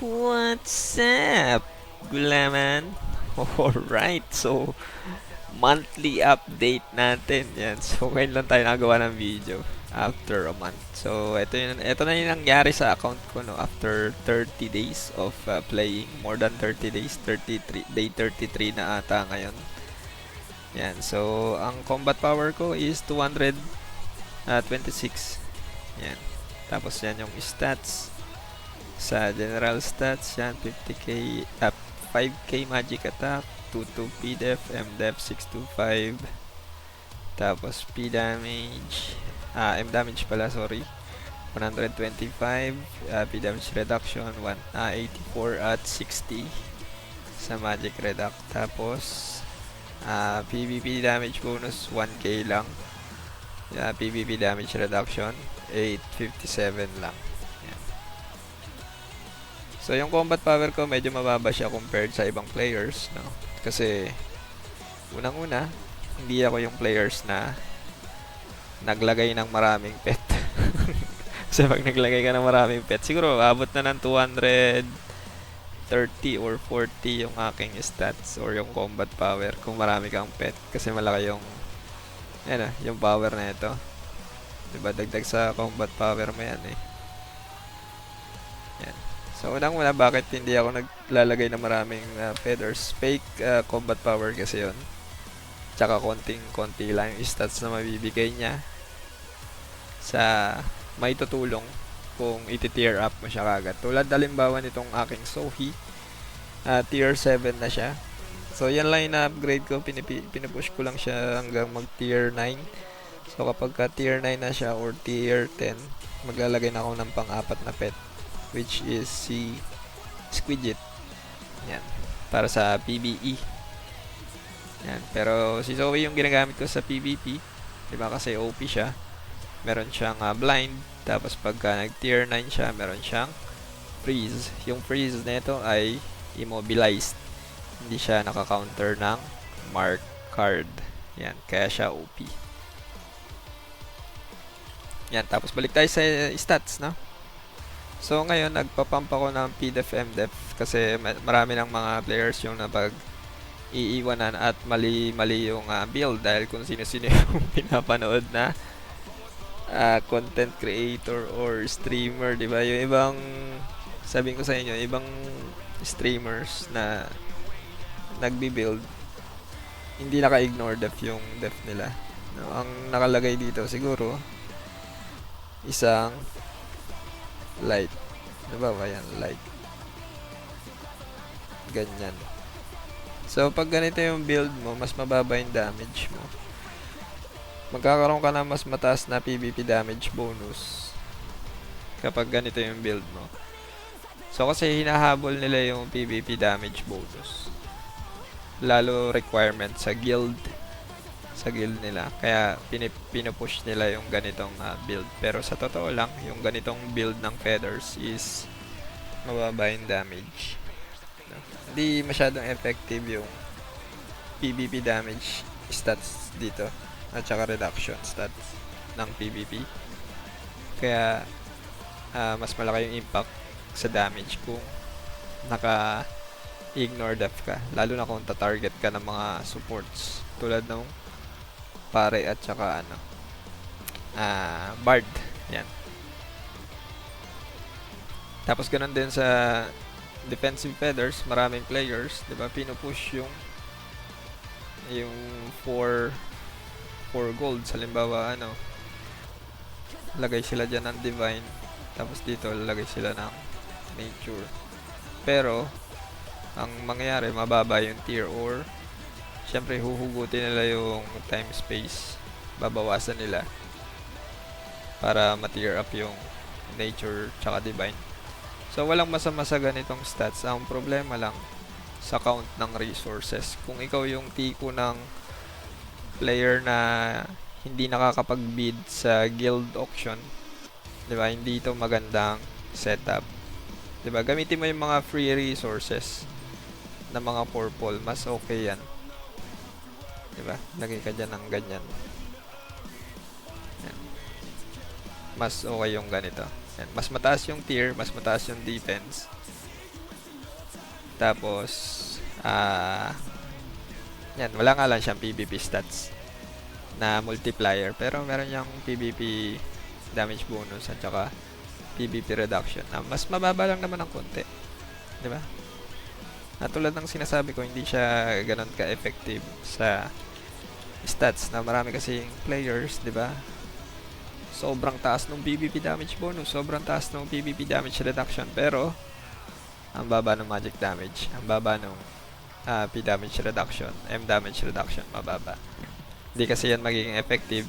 What's up, Gulaman? Alright, so monthly update natin. Yan. So ngayon lang tayo nagawa ng video after a month. So ito na yung nangyari sa account ko no after 30 days of playing. More than 30 days, 33 day 33 na ata ngayon. Yan. So ang combat power ko is 226. Yan. Tapos yan yung stats. Sa general stats, yan, 50k, 5k magic attack, 22 PDEF, MDEF 625, tapos P damage, M damage pala, sorry, 125, P damage reduction, 84 at 60 sa magic reduct. Tapos, PvP damage bonus, 1k lang. PvP damage reduction, 857 lang. So, yung combat power ko medyo mababa siya compared sa ibang players, no? Kasi, unang-una, hindi ako yung players na naglagay ng maraming pet. Kasi pag naglagay ka ng maraming pet, siguro abot na ng 230 or 40 yung aking stats or yung combat power kung marami kang pet. Kasi malaki yung, yung power na ito. Diba, dagdag sa combat power mo yan eh. Yan. So, unang-una, bakit hindi ako naglalagay ng maraming feathers? Fake combat power kasi yon. Tsaka konti lang yung stats na mabibigay niya sa may tutulong kung iti-tier up mo siya kagad. Tulad halimbawa nitong aking Sohi, tier 7 na siya. So, yan lang yung na-upgrade ko. Pinupush ko lang siya hanggang mag-tier 9. So, kapag tier 9 na siya or tier 10, maglalagay na ako ng pang-apat na pet, which is si Squidget. Yan. Para sa PvE. Yan. Pero si Zoe yung ginagamit ko sa PvP. Diba kasi OP siya. Meron siyang blind. Tapos pagka nag-tier 9 siya, meron siyang freeze. Yung freeze nito ay immobilized. Hindi siya naka-counter ng mark card. Yan. Kaya siya OP. Yan. Tapos balik tayo sa stats, no? So ngayon nagpapump ako ng PDEF MDEF kasi marami ng mga players yung iiwanan at mali yung build dahil kung sino-sino yung pinapanood na content creator or streamer, di ba? Yung ibang sabihin ko sa inyo, ibang streamers na nagbi-build hindi naka-ignore def yung def nila. No, ang nakalagay dito siguro isang light. Diba ba yan? Light. Ganyan. So, pag ganito yung build mo, mas mababa yung damage mo. Magkakaroon ka na mas mataas na PvP damage bonus kapag ganito yung build mo. So, kasi hinahabol nila yung PvP damage bonus. Lalo requirement sa guild nila. Kaya pinupush nila yung ganitong build. Pero sa totoo lang, yung ganitong build ng feathers is mababa yung damage. No? Hindi masyadong effective yung PvP damage stats dito. At saka reduction stats ng PvP. Kaya mas malaki yung impact sa damage kung naka-ignore def ka. Lalo na kung ta-target ka ng mga supports. Tulad ng pare at saka bard. Yan. Tapos ganun din sa defensive feathers, maraming players, 'di ba? Pinupush yung 4 gold. Halimbawa lagay sila diyan ng divine, tapos dito lagay sila ng nature. Pero ang mangyayari, mababa yung tier or syempre huhugutin nila yung time space, babawasan nila para ma-tier up yung nature tsaka divine. So walang masama sa ganitong stats. Ang problema lang sa count ng resources. Kung ikaw yung tipo ng player na hindi nakakapag-bid sa guild auction, 'di ba? Hindi ito magandang setup. 'Di ba? Gamitin mo yung mga free resources na mga purple, mas okay yan. Diba? Lagay ka dyan ng ganyan. Yan. Mas okay yung ganito. Yan. Mas mataas yung tier, mas mataas yung defense. Tapos, yan, wala nga lang siyang PvP stats na multiplier. Pero meron niyang PvP damage bonus at saka PvP reduction na mas mababa lang naman ng konti. Di ba? At tulad ng sinasabi ko, hindi siya ganun ka-effective sa stats na marami kasing players, di ba? Sobrang taas ng PvP damage bonus, sobrang taas ng PvP damage reduction, pero ang baba ng magic damage, ang baba ng P damage reduction, M damage reduction, mababa. Hindi kasi yan magiging effective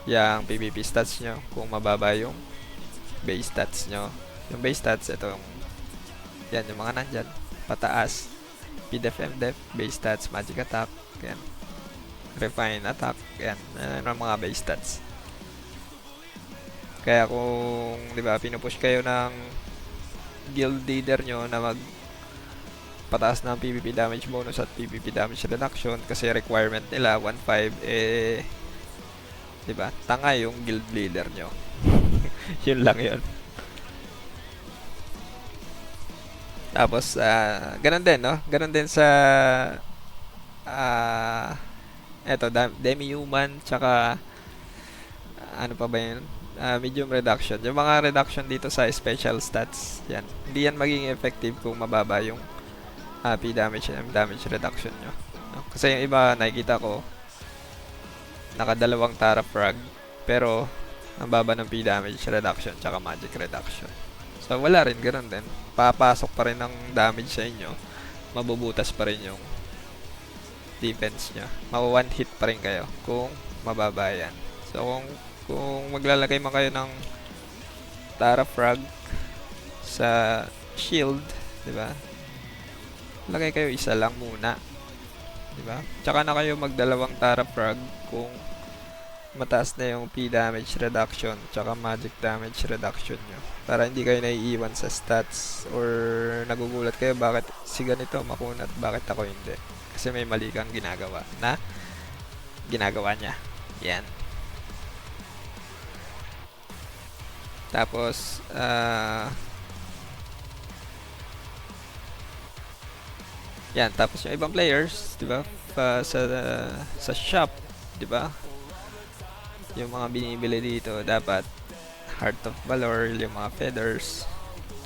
yung PvP stats nyo kung mababa yung base stats nyo. Yung base stats, ito yan, yung mga nandyan, pataas, PDEF, MDEF, base stats, magic attack, yan, refine attack, yan, ang mga base stats. Kaya kung, di ba, pinupush kayo ng guild leader nyo na mag pataas ng PvP damage bonus at PvP damage reduction kasi requirement nila 1.5, di ba, tanga yung guild leader nyo. Yun lang yun. Tapos ganun din, no? Ganun din sa eto, demi-human tsaka ano pa ba yun? Medium reduction. Yung mga reduction dito sa special stats, yan. Hindi yan magiging effective kung mababa yung P damage and M damage reduction nyo. No? Kasi yung iba nakikita ko nakadalawang Tara Frag pero ang baba ng P damage reduction tsaka magic reduction. So wala rin, ganoon din. Papasok pa rin ng damage sa inyo. Mabubutas pa rin yung defense nyo. One hit pa rin kayo kung mababa yan. So kung maglalagay man kayo ng Tara Frag sa shield, di ba? Lagay kayo isa lang muna. Diba? Tsaka na kayo magdalawang Tara Frag kung mataas na yung P damage reduction tsaka magic damage reduction nyo. Para hindi kayo naiiwan sa stats or nagugulat kayo bakit si ganito makunat, bakit ako hindi. Kasi may mali kang ginagawa na ginagawa niya. Yan. Tapos, yan, tapos yung ibang players, 'di ba? Sa shop, 'di ba? Yung mga binibili dito dapat Heart of Valor, yung mga feathers.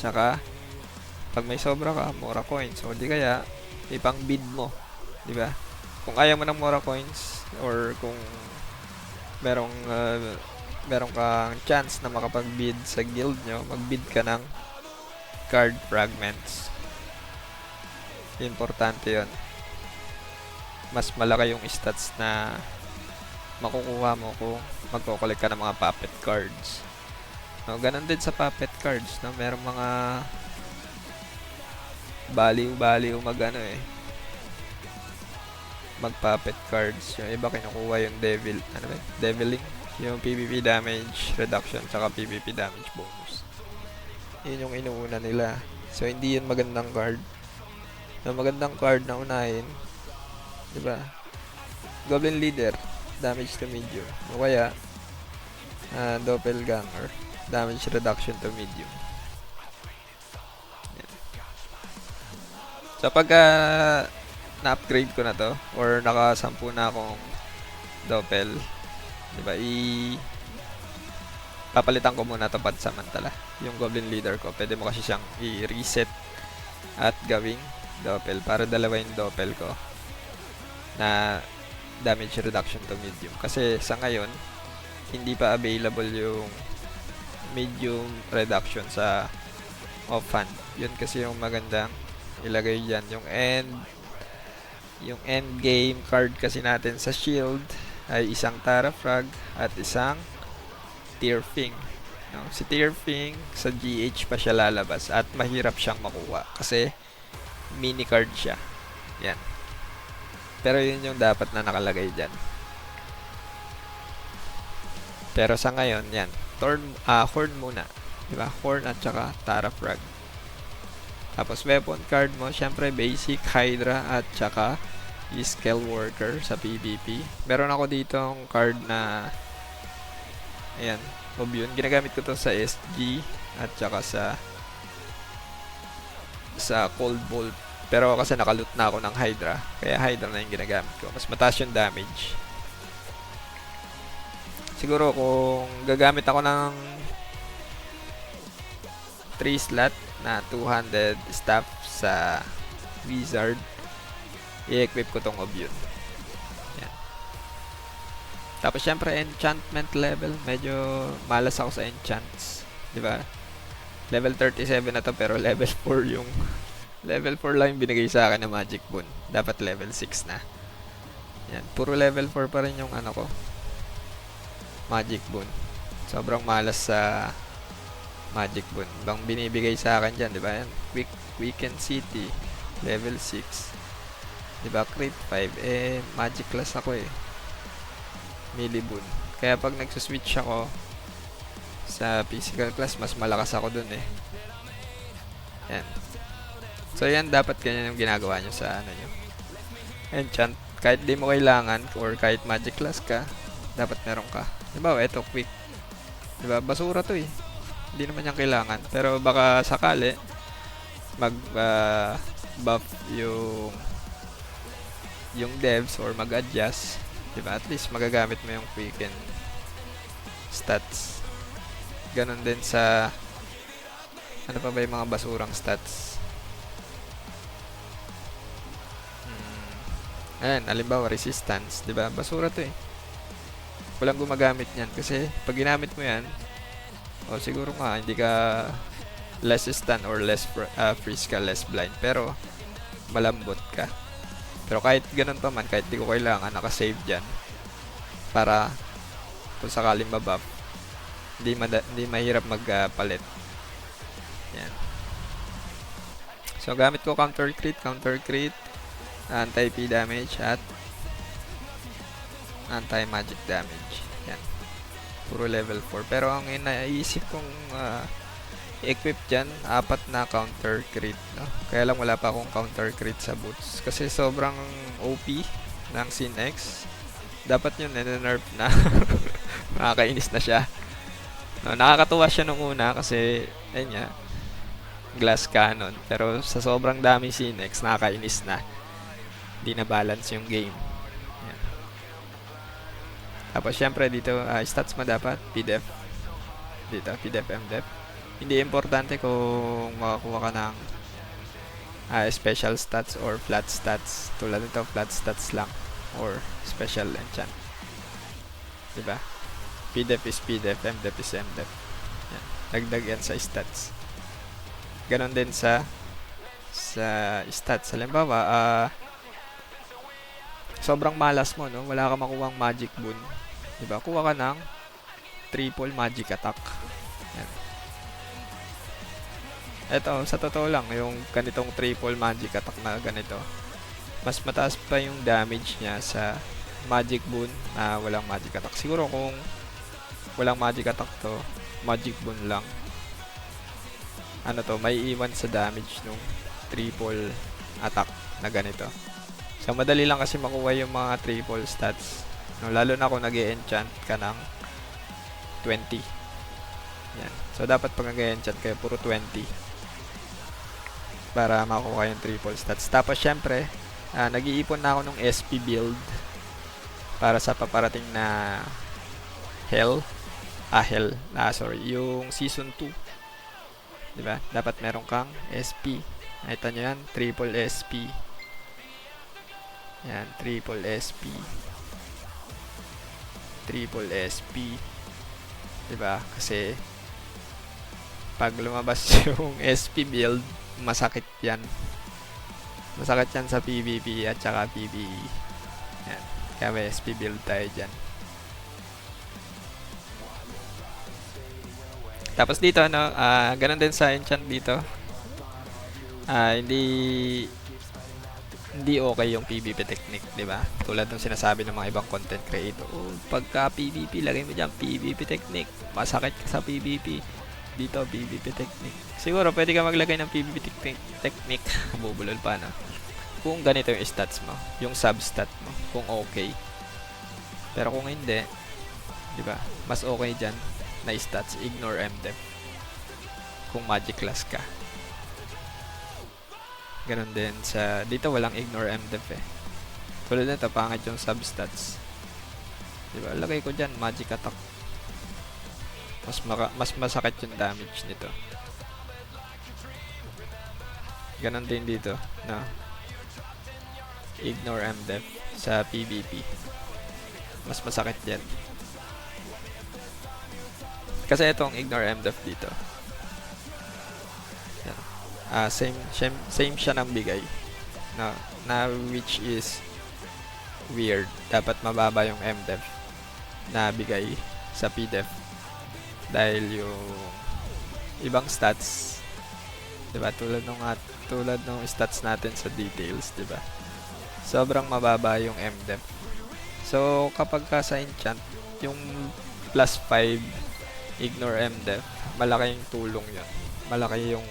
Tsaka pag may sobra ka, Mora coins o di kaya ipang bid mo, 'di ba? Kung ayaw mo ng Mora coins or kung merong merong kang chance na makapag-bid sa guild nyo, mag-bid ka ng card fragments. Importante yon. Mas malaki yung stats na makukuha mo kung magko-collect ka ng mga puppet cards. No, ganun din sa puppet cards, no? Merong mga baliw-baliw mag-puppet cards. Yung iba kinukuha yung deviling, yung PvP damage reduction tsaka PvP damage bonus. Yun yung inuuna nila. So hindi yun magandang card. Na magandang card na unahin, 'di ba? Goblin Leader, damage to medium. O kaya Doppelganger, damage reduction to medium. Yan. So pagka na-upgrade ko na to or naka-10 na akong Doppel, 'di ba? Papalitan ko muna to pansamantala. Yung Goblin Leader ko, pwede mo kasi siyang i-reset at gawing Doppel para dalawa yung Doppel ko na damage reduction to medium. Kasi sa ngayon, hindi pa available yung medium reduction sa offhand. Yun kasi yung magandang ilagay dyan. Yung end game card kasi natin sa shield ay isang Tara Frag at isang Tearfing. No? Si Tearfing sa GH pa siya lalabas at mahirap siyang makuha kasi mini card siya. Yan. Pero yun yung dapat na nakalagay dyan. Pero sa ngayon, yan. Horn muna. Diba? Horn at saka Tara Frag. Tapos weapon card mo, syempre basic, Hydra at saka Scale Worker sa PvP. Meron ako ditong card na ayan, Obion. Ginagamit ko to sa SG at saka sa Cold Bolt. Pero kasi nakaloot na ako ng Hydra, kaya Hydra na yung ginagamit ko. Mas mataas yung damage. Siguro kung gagamit ako ng 3 slot na 200 staff sa Wizard, i-equip ko tong Obyun. Yan. Tapos syempre enchantment level, medyo malas ako sa enchants, di ba? Level 37 na to, pero level 4 yung level 4 lang yung binigay sa akin na Magic Boon. Dapat level 6 na. Yan, puro level 4 pa rin yung ano ko, Magic Boon. Sobrang malas sa Magic Boon. Bang binibigay sa akin dyan, di ba? Yan, Weekend City, level 6. Di ba? Crit 5. Magic class ako Melee Boon. Kaya pag nagsuswitch ako sa physical class, mas malakas ako dun Yan. So yan, dapat ganyan yung ginagawa nyo sa ano nyo. Enchant. Kahit di mo kailangan, or kahit magic class ka, dapat meron ka. Diba, eto, quick. Diba, basura to Hindi naman yung kailangan. Pero baka sakali, mag-buff yung devs or mag-adjust. Diba, at least magagamit mo yung quicken stats. Ganon din sa ano pa ba yung mga basurang stats. Ayan, halimbawa resistance, 'di ba? Basura 'to Walang gumagamit niyan kasi pag ginamit mo 'yan, siguro nga hindi ka less stun or less freeze ka, less blind, pero malambot ka. Pero kahit ganun pa man, kahit di ko kailangan, naka-save diyan para kung sakaling mabuff, hindi mahirap magpalit. Yan. So gamit ko counter crit, anti-P damage at anti-magic damage. Yan. Puro level 4. Pero ang inaisip kong equip dyan, 4 na counter crit. No? Kaya lang wala pa akong counter crit sa boots. Kasi sobrang OP ng Sin X. Dapat yun, nerf na. Nakakainis na siya. No, nakakatuwa siya nung una kasi, ayun nga, glass cannon. Pero sa sobrang dami Sin X, nakakainis na. Hindi na balance yung game. Yan. Tapos syempre dito, stats mo dapat PDEF. Dito, PDEF, MDEF. Hindi importante kung makakuha ka ng special stats or flat stats. Tulad nito, flat stats lang or special enchant. Diba? PDEF is PDEF, MDEF is MDEF. Yan. Dagdag yan sa stats. Ganon din sa stats. Halimbawa, sobrang malas mo, no? Wala ka makuhang magic boon. Diba? Kuha ka ng triple magic attack. Yan. Eto, sa totoo lang, yung ganitong triple magic attack na ganito, mas mataas pa yung damage niya sa magic boon na walang magic attack. Siguro kung walang magic attack to, magic boon lang, ano to, may iwan sa damage nung triple attack na ganito. So, madali lang kasi makuha yung mga triple stats. No, lalo na kung nag-e-enchant ka ng 20. Yan. So, dapat pag nag-e-enchant kayo, puro 20. Para makuha yung triple stats. Tapos, syempre, nag-iipon na ako ng SP build para sa paparating na yung Season 2. Diba? Dapat meron kang SP. Nakita nyo yan? Triple SP. Yan, triple SP. Triple SP. Diba? Kasi pag lumabas yung SP build, masakit yan. Masakit yan sa PvP at saka PvE. Yan. Kaya may SP build tayo dyan. Tapos dito, ganun din sa enchant dito. Hindi okay yung PvP technique, di ba? Tulad ng sinasabi ng mga ibang content creator. Pagka PvP, lagay mo dyan PvP technique. Masakit ka sa PvP. Dito, PvP technique. Siguro, pwede ka maglagay ng PvP technique. Bubulol pa, no? Kung ganito yung stats mo. Yung substat mo. Kung okay. Pero kung hindi, di ba? Mas okay dyan na stats. Ignore MDEF. Kung magic class ka. Ganon din sa dito walang ignore MDef eh. Tulad nito pangit yung substats. Diba? Lagay ko dyan magic attack. Mas masakit yung damage nito. Ganon din dito na ignore MDef sa PvP. Mas masakit yan. Kasi itong ignore MDef dito. Yan. Same siya ng bigay. Na which is weird. Dapat mababa yung MDef na bigay sa PDEF. Dahil yung ibang stats, diba? Tulad ng stats natin sa details, diba? Sobrang mababa yung MDef. So, kapag ka sa enchant, yung plus 5 ignore MDef, malaking tulong yun. Malaki yung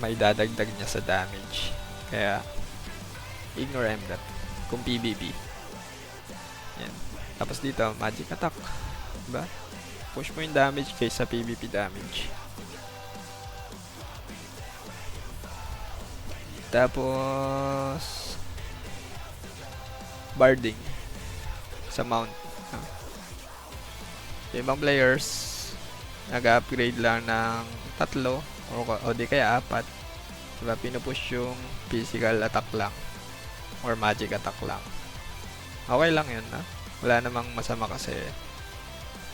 may dadagdag niya sa damage. Kaya, ignore MDef kung PvP. Yan. Tapos dito, magic attack. Diba? Push mo yung damage kaysa PvP damage. Tapos barding sa mount. Yung ibang players nag-upgrade lang ng 3 o di kaya 4. Diba? Pinupush yung physical attack lang or magic attack lang. Okay lang yun, ha? Wala namang masama kasi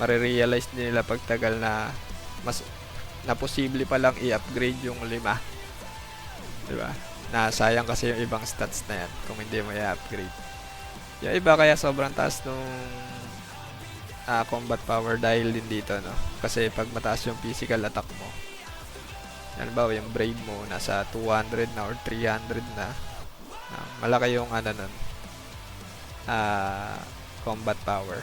marirealize din nila pagtagal na posible pa lang i-upgrade yung 5. Diba? Na sayang kasi yung ibang stats na yan kung hindi mo i-upgrade. Yung iba kaya sobrang taas nung combat power dahil din dito, no? Kasi pag mataas yung physical attack mo, ano ba, yung brave mo nasa 200 na or 300 na, malaki yung nun, combat power.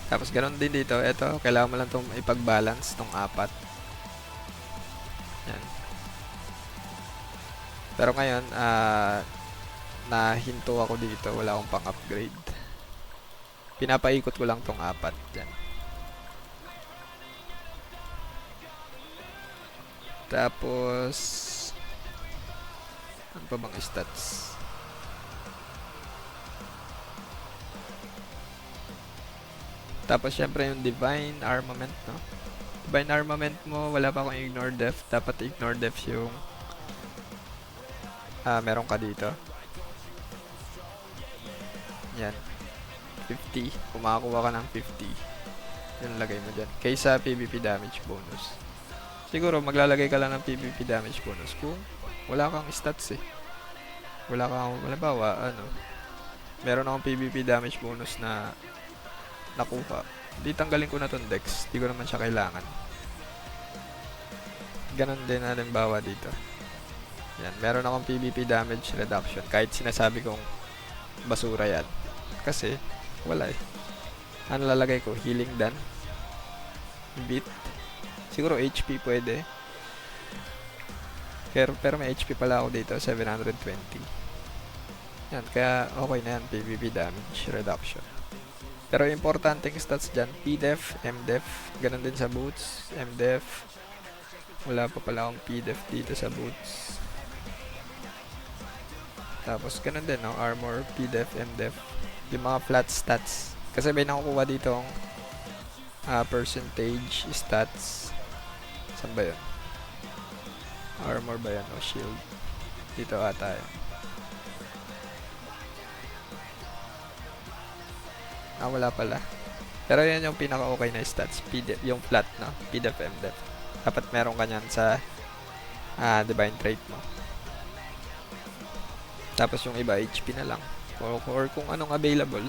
Tapos ganoon din dito, ito kailangan mo lang itong ipag-balance tong 4. Yan. Pero ngayon, nahinto ako dito, wala akong pang-upgrade. Pinapaikot ko lang tong 4. Yan. Tapos, ano pa bang stats? Tapos, syempre yung Divine Armament, no? Divine Armament mo, wala pa akong Ignore Def. Dapat Ignore Def yung meron ka dito. Yan. 50. Kung makakuha ka ng 50, yun lagay mo dyan. Kaysa PvP damage bonus. Siguro, maglalagay ka lang ng PvP damage bonus kung wala kang stats eh. Wala kang, halimbawa, meron akong PvP damage bonus na nakuha. Di tanggalin ko na tong dex. Di ko naman siya kailangan. Ganon din halimbawa dito. Yan, meron akong PvP damage reduction. Kahit sinasabi kong basura yan. Kasi, wala eh. Ano lalagay ko? Healing done. Beat. Siguro HP pwede. Pero may HP pala ako dito. 720. Yan, kaya okay na yan. PvP damage reduction. Pero importanteng stats dyan, PDEF, MDEF, ganun din sa boots, MDEF. Wala pa pala akong PDEF dito sa boots. Tapos ganun din, no? Armor, PDEF, MDEF. Yung mga flat stats. Kasi may nakukuha dito ang percentage stats. Saan ba yun? Armor ba yan? O shield? Dito ata yun. Wala pala. Pero yan yung pinaka-okay na stats. PDF, yung flat, no? PDF, MDEF. Dapat meron ka nyan sa Divine Trait mo. Tapos yung iba, HP na lang. Or kung anong available.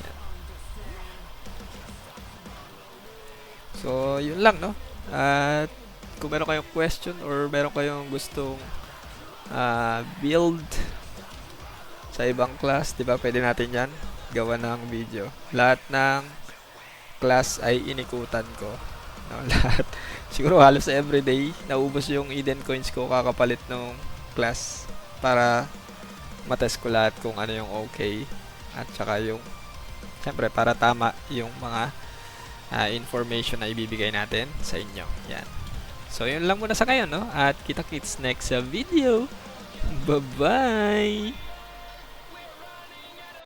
Yan. So, yun lang, no? At kung meron kayong question or meron kayong gustong build sa ibang class, diba? Pwede natin yan gawa ng video. Lahat ng class ay inikutan ko, no? Lahat. Siguro halos everyday naubos yung Eden coins ko kakapalit ng class para matest ko lahat kung ano yung okay at saka yung siyempre para tama yung mga information na ibibigay natin sa inyo. Yan. So, yun lang muna sa kayo, no? At kita-kits next sa video. Bye-bye!